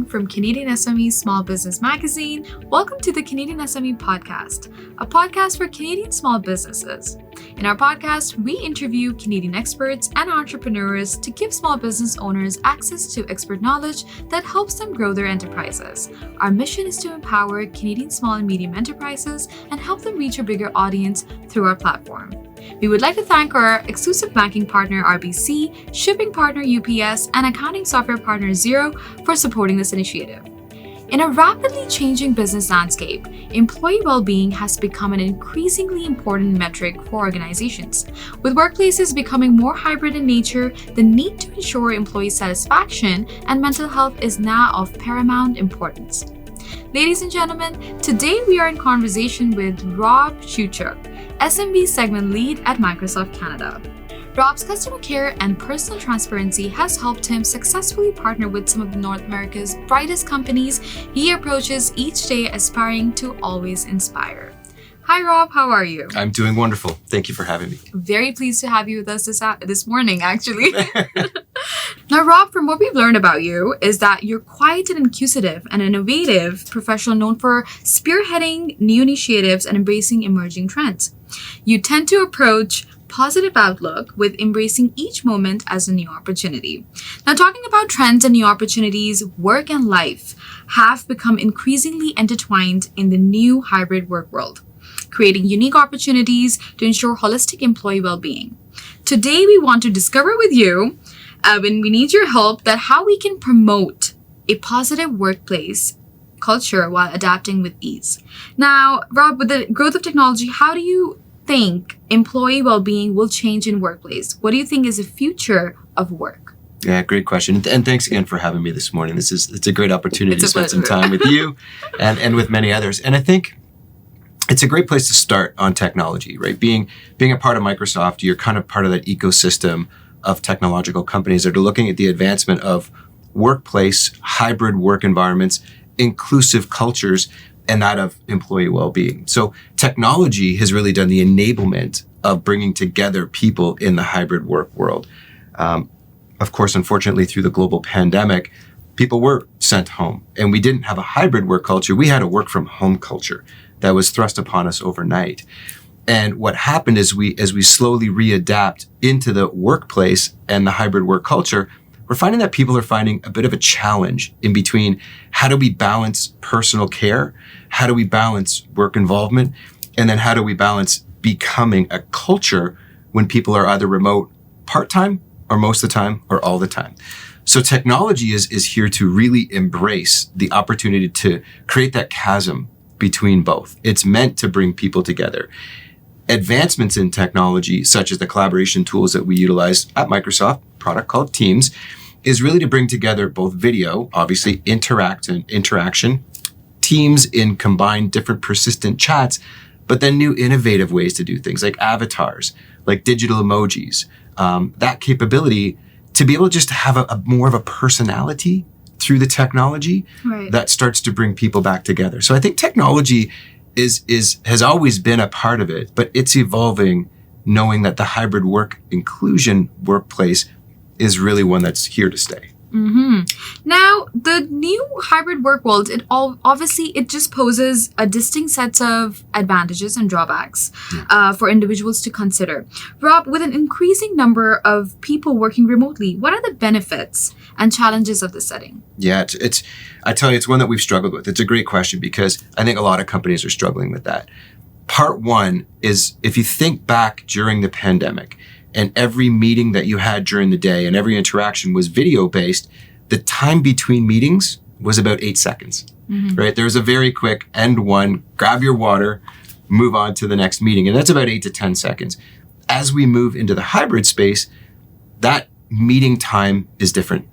from Canadian SME Small Business Magazine. Welcome to the Canadian SME Podcast, a podcast for Canadian small businesses. In our podcast, we interview Canadian experts and entrepreneurs to give small business owners access to expert knowledge that helps them grow their enterprises. Our mission is to empower Canadian small and medium enterprises and help them reach a bigger audience through our platform. We would like to thank our exclusive banking partner RBC, shipping partner UPS, and accounting software partner Xero for supporting this initiative. In a rapidly changing business landscape, employee well-being has become an increasingly important metric for organizations. With workplaces becoming more hybrid in nature, the need to ensure employee satisfaction and mental health is now of paramount importance. Ladies and gentlemen, today we are in conversation with Rob Shewchuk, SMB Segment Lead at Microsoft Canada. Rob's customer care and personal transparency has helped him successfully partner with some of North America's brightest companies he approaches each day, aspiring to always inspire. Hi Rob, how are you? I'm doing wonderful. Thank you for having me. Very pleased to have you with us this morning, actually. Now, Rob, from what we've learned about you is that you're quite an inquisitive and innovative professional known for spearheading new initiatives and embracing emerging trends. You tend to approach positive outlook with embracing each moment as a new opportunity. Now, talking about trends and new opportunities, work and life have become increasingly intertwined in the new hybrid work world, creating unique opportunities to ensure holistic employee well-being. Today, we want to discover with you, and we need your help, that how we can promote a positive workplace culture while adapting with ease. Now, Rob, with the growth of technology, how do you think employee well-being will change in workplace? What do you think is the future of work? Yeah, great question. And thanks again for having me this morning. It's a great opportunity to spend some time with you and with many others. And I think it's a great place to start on technology, right? Being a part of Microsoft, you're kind of part of that ecosystem of technological companies that are looking at the advancement of workplace, hybrid work environments, inclusive cultures, and that of employee well-being. So technology has really done the enablement of bringing together people in the hybrid work world. Of course, unfortunately, through the global pandemic, people were sent home, and we didn't have a hybrid work culture. We had a work from home culture that was thrust upon us overnight. And what happened is as we slowly readapt into the workplace and the hybrid work culture, we're finding that people are finding a bit of a challenge in between how do we balance personal care, how do we balance work involvement, and then how do we balance becoming a culture when people are either remote part-time or most of the time or all the time. So technology is here to really embrace the opportunity to create that chasm between both. It's meant to bring people together. Advancements in technology, such as the collaboration tools that we utilize at Microsoft, a product called Teams, is really to bring together both video, obviously interaction, teams in combined different persistent chats, but then new innovative ways to do things like avatars, like digital emojis, that capability to be able just to have a more of a personality through the technology that starts to bring people back together. So I think technology has always been a part of it, but it's evolving, knowing that the hybrid work inclusion workplace is really one that's here to stay. Mm-hmm. Now, the new hybrid work world, it just poses a distinct set of advantages and drawbacks for individuals to consider. Rob, with an increasing number of people working remotely, what are the benefits and challenges of the setting? Yeah, I tell you, it's one that we've struggled with. It's a great question because I think a lot of companies are struggling with that. Part one is if you think back during the pandemic, and every meeting that you had during the day and every interaction was video-based, the time between meetings was about 8 seconds, right? There's a very quick end one, grab your water, move on to the next meeting. And that's about 8 to 10 seconds. As we move into the hybrid space, that meeting time is different.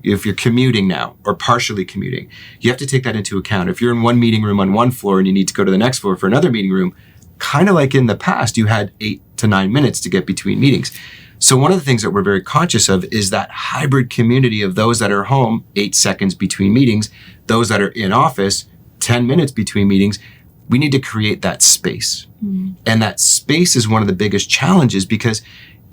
If you're commuting now or partially commuting, you have to take that into account. If you're in one meeting room on one floor and you need to go to the next floor for another meeting room, kind of like in the past, you had 8 to 9 minutes to get between meetings. So one of the things that we're very conscious of is that hybrid community of those that are home, 8 seconds between meetings, those that are in office, 10 minutes between meetings. We need to create that space. And that space is one of the biggest challenges because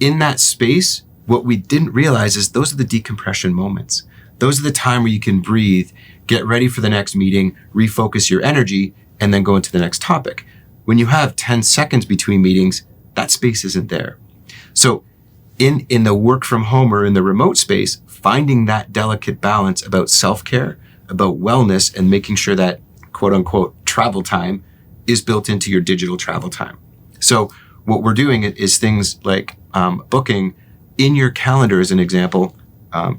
in that space, what we didn't realize is those are the decompression moments. Those are the time where you can breathe, get ready for the next meeting, refocus your energy, and then go into the next topic. When you have 10 seconds between meetings, that space isn't there. So in the work from home or in the remote space, finding that delicate balance about self-care, about wellness, and making sure that quote unquote travel time is built into your digital travel time. So what we're doing is things like booking in your calendar, as an example,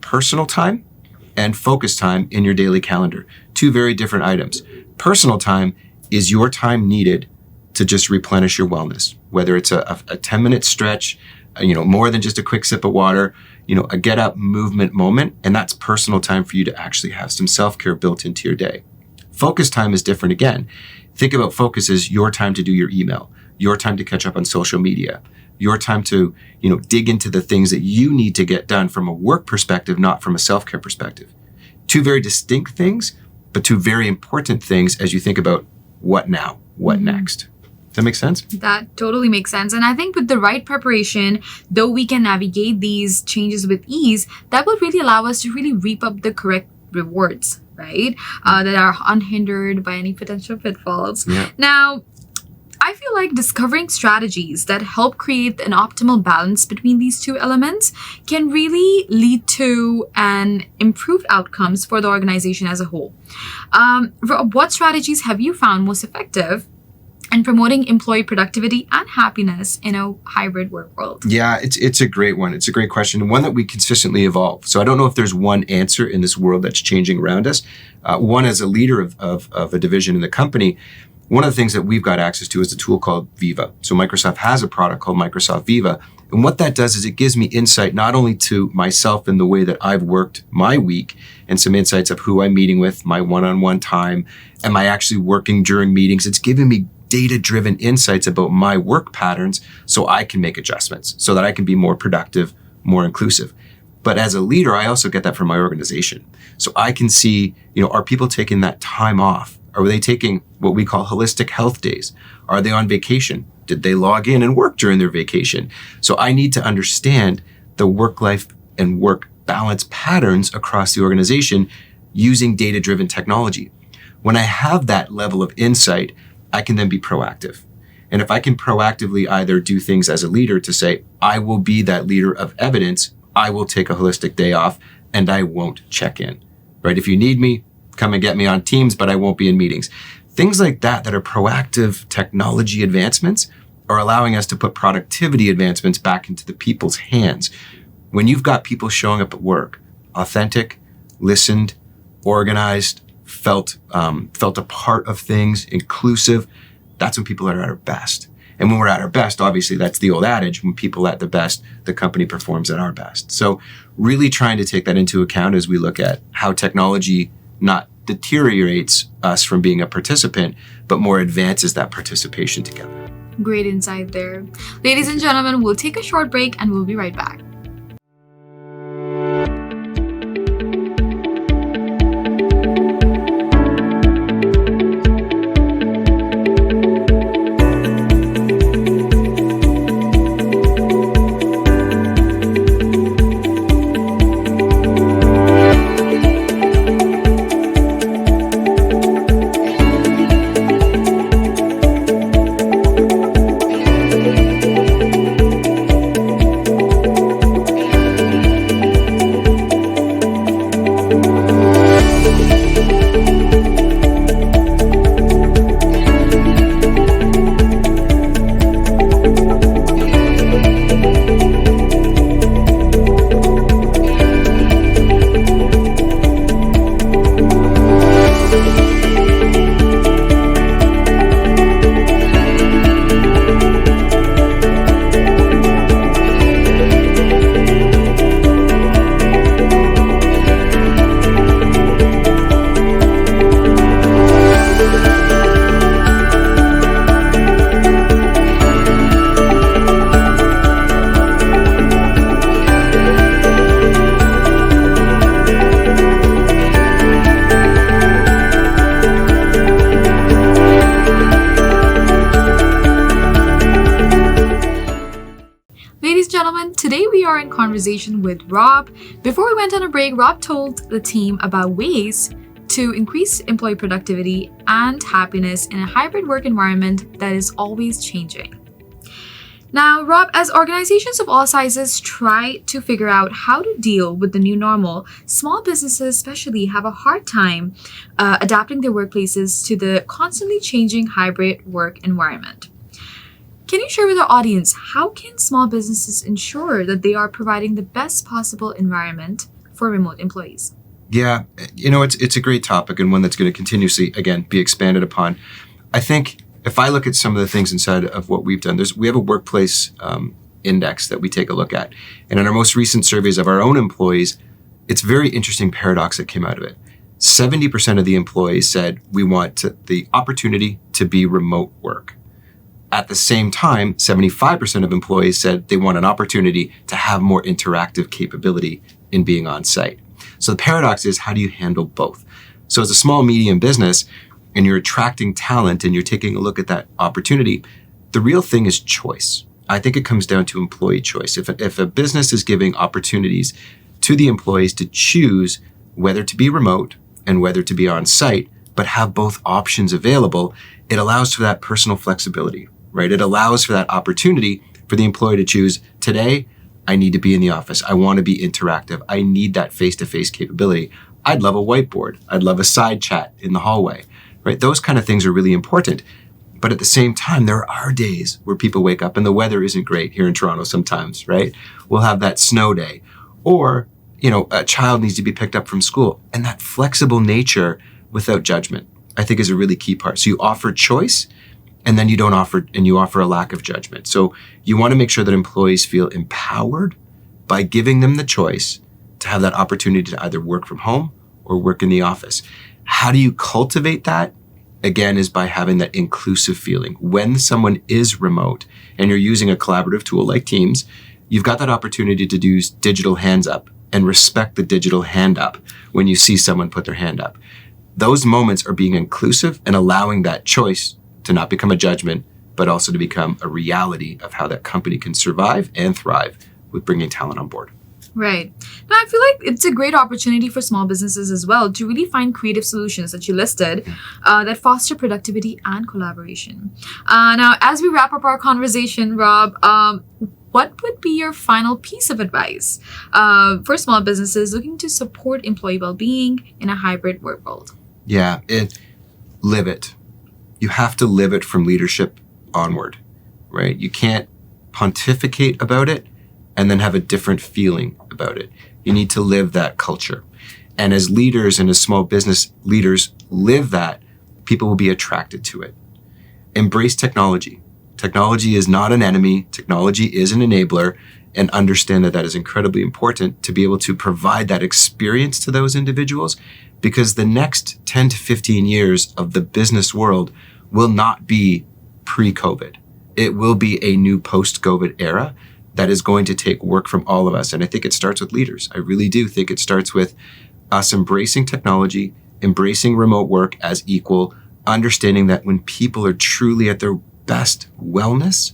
personal time and focus time in your daily calendar. Two very different items. Personal time is your time needed to just replenish your wellness, whether it's a 10-minute stretch, more than just a quick sip of water, a get up movement moment. And that's personal time for you to actually have some self-care built into your day. Focus time is different again. Think about focus as your time to do your email, your time to catch up on social media, your time to, dig into the things that you need to get done from a work perspective, not from a self-care perspective. Two very distinct things, but two very important things as you think about what now, what next. Does that make sense? That totally makes sense. And I think with the right preparation, though we can navigate these changes with ease, that will really allow us to really reap up the correct rewards, right? That are unhindered by any potential pitfalls. Yeah. Now, I feel like discovering strategies that help create an optimal balance between these two elements can really lead to an improved outcomes for the organization as a whole. Rob, what strategies have you found most effective in promoting employee productivity and happiness in a hybrid work world? Yeah, it's a great one. It's a great question, and one that we consistently evolve. So I don't know if there's one answer in this world that's changing around us. One, as a leader of a division in the company, one of the things that we've got access to is a tool called Viva. So Microsoft has a product called Microsoft Viva. And what that does is it gives me insight not only to myself in the way that I've worked my week and some insights of who I'm meeting with, my one-on-one time, am I actually working during meetings? It's giving me data-driven insights about my work patterns so I can make adjustments, so that I can be more productive, more inclusive. But as a leader, I also get that from my organization. So I can see, are people taking that time off? Are they taking what we call holistic health days? Are they on vacation? Did they log in and work during their vacation? So I need to understand the work-life and work balance patterns across the organization using data-driven technology. When I have that level of insight, I can then be proactive. And if I can proactively either do things as a leader to say, I will be that leader of evidence, I will take a holistic day off and I won't check in, right? If you need me, come and get me on Teams, but I won't be in meetings. Things like that are proactive technology advancements are allowing us to put productivity advancements back into the people's hands. When you've got people showing up at work, authentic, listened, organized, felt a part of things, inclusive, that's when people are at our best. And when we're at our best, obviously that's the old adage, when people are at the best, the company performs at our best. So really trying to take that into account as we look at how technology not deteriorates us from being a participant, but more advances that participation together. Great insight there. Ladies and gentlemen, we'll take a short break and we'll be right back. Today we are in conversation with Rob. Before we went on a break, Rob told the team about ways to increase employee productivity and happiness in a hybrid work environment that is always changing. Now, Rob, as organizations of all sizes try to figure out how to deal with the new normal, small businesses especially have a hard time adapting their workplaces to the constantly changing hybrid work environment. Can you share with our audience, how can small businesses ensure that they are providing the best possible environment for remote employees? Yeah, it's a great topic and one that's going to continuously, again, be expanded upon. I think if I look at some of the things inside of what we've done, we have a workplace index that we take a look at. And in our most recent surveys of our own employees, it's a very interesting paradox that came out of it. 70% of the employees said we want the opportunity to be remote work. At the same time, 75% of employees said they want an opportunity to have more interactive capability in being on site. So the paradox is, how do you handle both? So as a small, medium business, and you're attracting talent and you're taking a look at that opportunity, the real thing is choice. I think it comes down to employee choice. If a business is giving opportunities to the employees to choose whether to be remote and whether to be on site, but have both options available, it allows for that personal flexibility, right? It allows for that opportunity for the employee to choose, today, I need to be in the office. I want to be interactive. I need that face-to-face capability. I'd love a whiteboard. I'd love a side chat in the hallway. Right? Those kind of things are really important. But at the same time, there are days where people wake up and the weather isn't great here in Toronto sometimes, right? We'll have that snow day. Or, a child needs to be picked up from school. And that flexible nature without judgment, I think, is a really key part. So you offer choice, and then you offer a lack of judgment. So you want to make sure that employees feel empowered by giving them the choice to have that opportunity to either work from home or work in the office. How do you cultivate that? Again, is by having that inclusive feeling. When someone is remote and you're using a collaborative tool like Teams, you've got that opportunity to do digital hands up and respect the digital hand up when you see someone put their hand up. Those moments are being inclusive and allowing that choice to not become a judgment, but also to become a reality of how that company can survive and thrive with bringing talent on board. Right. Now, I feel like it's a great opportunity for small businesses as well to really find creative solutions that you listed that foster productivity and collaboration. Now, as we wrap up our conversation, Rob, what would be your final piece of advice for small businesses looking to support employee well-being in a hybrid work world? Yeah, live it. You have to live it from leadership onward, right? You can't pontificate about it and then have a different feeling about it. You need to live that culture. And as leaders and as small business leaders live that, people will be attracted to it. Embrace technology. Technology is not an enemy. Technology is an enabler, and understand that is incredibly important to be able to provide that experience to those individuals, because the next 10 to 15 years of the business world will not be pre-COVID. It will be a new post-COVID era that is going to take work from all of us. And I think it starts with leaders. I really do think it starts with us embracing technology, embracing remote work as equal, understanding that when people are truly at their best wellness,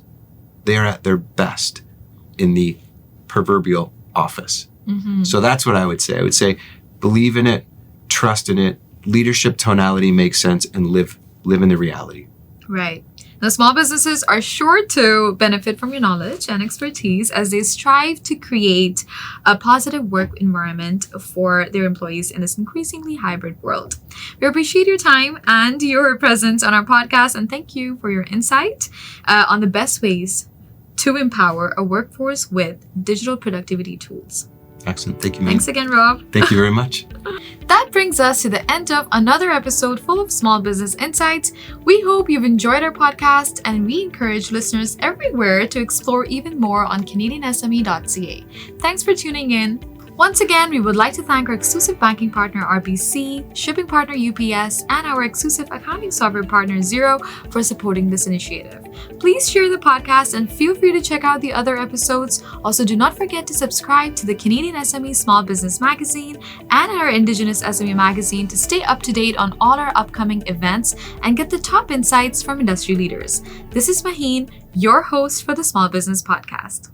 they are at their best in the proverbial office. Mm-hmm. So that's what I would say. I would say, believe in it, trust in it, leadership tonality makes sense, and live in the reality. Right. Now, small businesses are sure to benefit from your knowledge and expertise as they strive to create a positive work environment for their employees in this increasingly hybrid world. We appreciate your time and your presence on our podcast, and thank you for your insight on the best ways to empower a workforce with digital productivity tools. Excellent. Thank you, ma'am. Thanks again, Rob. Thank you very much. That brings us to the end of another episode full of small business insights. We hope you've enjoyed our podcast, and we encourage listeners everywhere to explore even more on CanadianSME.ca. Thanks for tuning in. Once again, we would like to thank our exclusive banking partner RBC, shipping partner UPS, and our exclusive accounting software partner Xero for supporting this initiative. Please share the podcast and feel free to check out the other episodes. Also, do not forget to subscribe to the Canadian SME Small Business Magazine and our Indigenous SME Magazine to stay up to date on all our upcoming events and get the top insights from industry leaders. This is Maheen, your host for the Small Business Podcast.